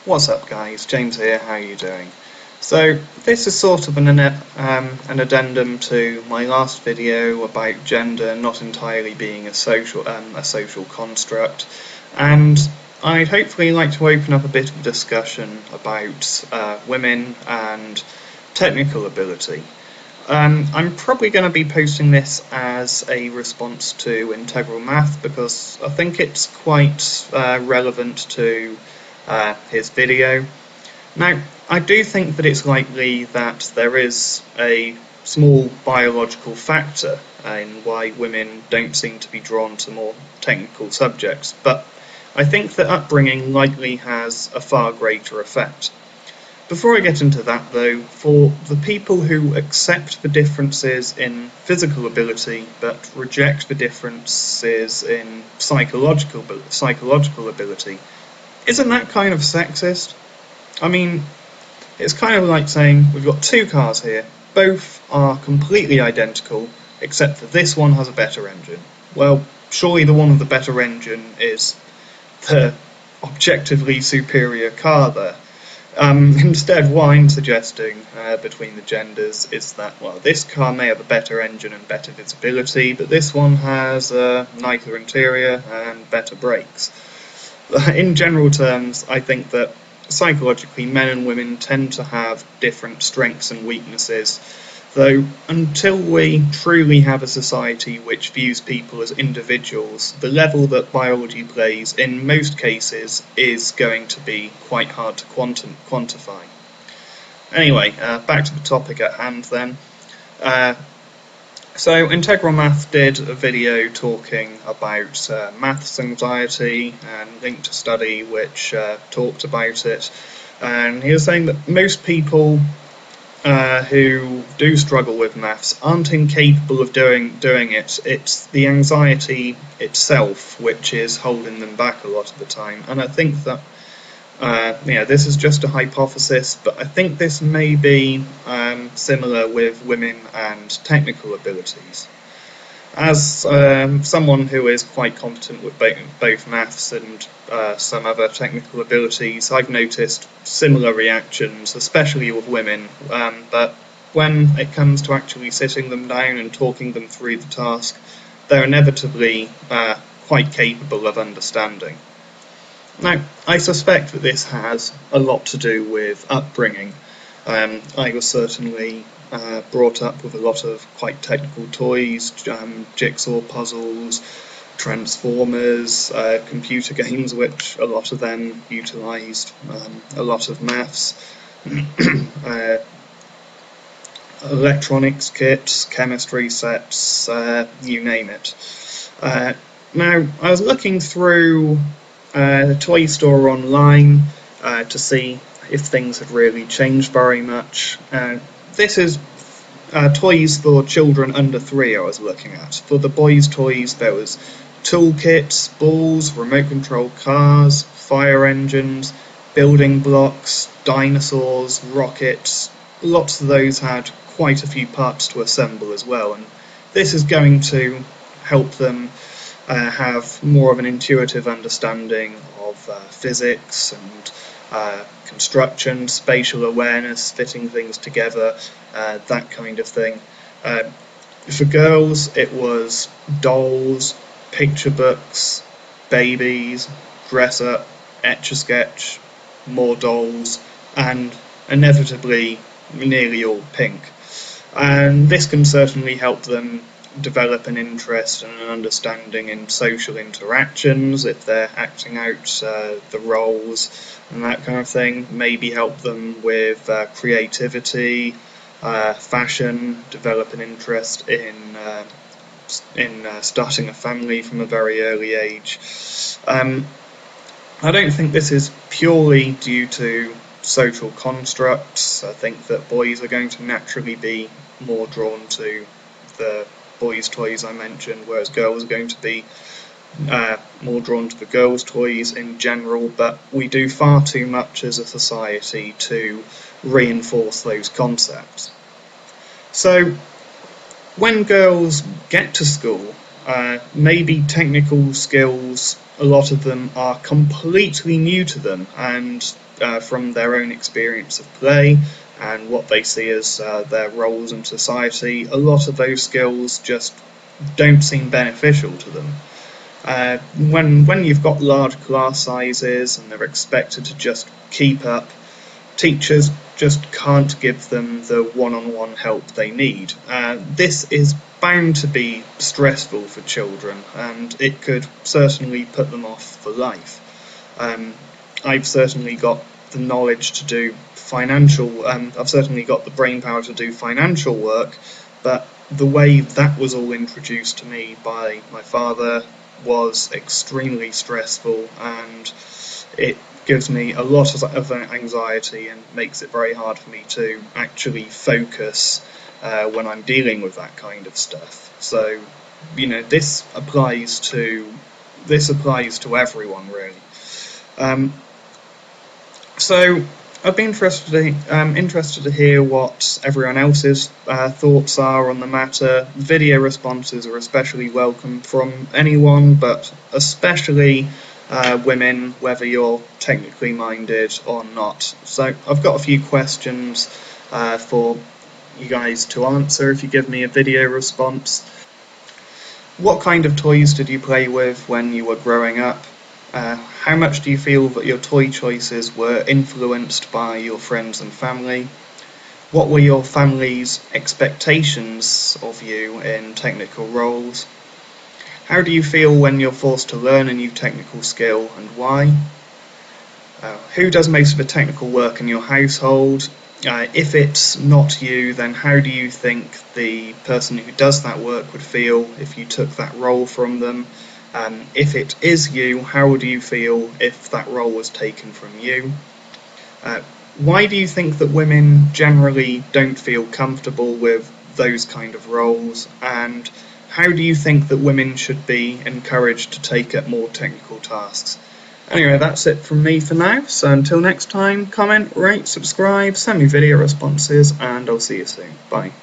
What's up guys, James here, how are you doing? So this is sort of an addendum to my last video about gender not entirely being a social construct, and I'd hopefully like to open up a bit of a discussion about women and technical ability. I'm probably going to be posting this as a response to Integralmath because I think it's quite relevant to his video. Now, I do think that it's likely that there is a small biological factor in why women don't seem to be drawn to more technical subjects, but I think that upbringing likely has a far greater effect. Before I get into that though, for the people who accept the differences in physical ability but reject the differences in psychological ability, isn't that kind of sexist? I mean, it's kind of like saying we've got two cars here, both are completely identical, except that this one has a better engine. Well, surely the one with the better engine is the objectively superior car there. Instead, what I'm suggesting between the genders is that, well, this car may have a better engine and better visibility, but this one has a nicer interior and better brakes. In general terms, I think that psychologically men and women tend to have different strengths and weaknesses, though until we truly have a society which views people as individuals, the level that biology plays in most cases is going to be quite hard to quantify. Anyway, back to the topic at hand then. So Integralmath did a video talking about maths anxiety and linked a study which talked about it, and he was saying that most people who do struggle with maths aren't incapable of doing it. It's the anxiety itself which is holding them back a lot of the time, and I think that this is just a hypothesis, but I think this may be similar with women and technical abilities. As someone who is quite competent with both maths and some other technical abilities, I've noticed similar reactions, especially with women, but when it comes to actually sitting them down and talking them through the task, they're inevitably quite capable of understanding. Now, I suspect that this has a lot to do with upbringing. I was certainly brought up with a lot of quite technical toys, jigsaw puzzles, transformers, computer games, which a lot of them utilised a lot of maths, electronics kits, chemistry sets, you name it. Now, I was looking through the toy store online to see if things had really changed very much. This is toys for children under 3 I was looking at. For the boys' toys there was toolkits, balls, remote control cars, fire engines, building blocks, dinosaurs, rockets. Lots of those had quite a few parts to assemble as well, and this is going to help them have more of an intuitive understanding of physics and construction, spatial awareness, fitting things together, that kind of thing. For girls it was dolls, picture books, babies, dress up, etch-a-sketch, more dolls, and inevitably nearly all pink. And this can certainly help them develop an interest and an understanding in social interactions if they're acting out the roles and that kind of thing. Maybe help them with creativity, fashion, develop an interest in starting a family from a very early age. I don't think this is purely due to social constructs. I think that boys are going to naturally be more drawn to the boys' toys I mentioned, whereas girls are going to be more drawn to the girls' toys in general, but we do far too much as a society to reinforce those concepts. So When girls get to school, maybe technical skills, a lot of them are completely new to them, and from their own experience of play and what they see as their roles in society, a lot of those skills just don't seem beneficial to them. When you've got large class sizes and they're expected to just keep up, teachers just can't give them the one-on-one help they need. This is bound to be stressful for children, and it could certainly put them off for life. I've certainly got the knowledge to do financial, I've certainly got the brain power to do financial work, but the way that was all introduced to me by my father was extremely stressful, and it gives me a lot of anxiety and makes it very hard for me to actually focus when I'm dealing with that kind of stuff. So, this applies to everyone really. Um, so I'd be interested to hear what everyone else's thoughts are on the matter. Video responses are especially welcome from anyone, but especially women, whether you're technically minded or not. So I've got a few questions for you guys to answer if you give me a video response. What kind of toys did you play with when you were growing up? How much do you feel that your toy choices were influenced by your friends and family? What were your family's expectations of you in technical roles? How do you feel when you're forced to learn a new technical skill, and why? Who does most of the technical work in your household? If it's not you, then how do you think the person who does that work would feel if you took that role from them? If it is you, how do you feel if that role was taken from you? Why do you think that women generally don't feel comfortable with those kind of roles? And how do you think that women should be encouraged to take up more technical tasks? Anyway, that's it from me for now. So until next time, comment, rate, subscribe, send me video responses, and I'll see you soon. Bye.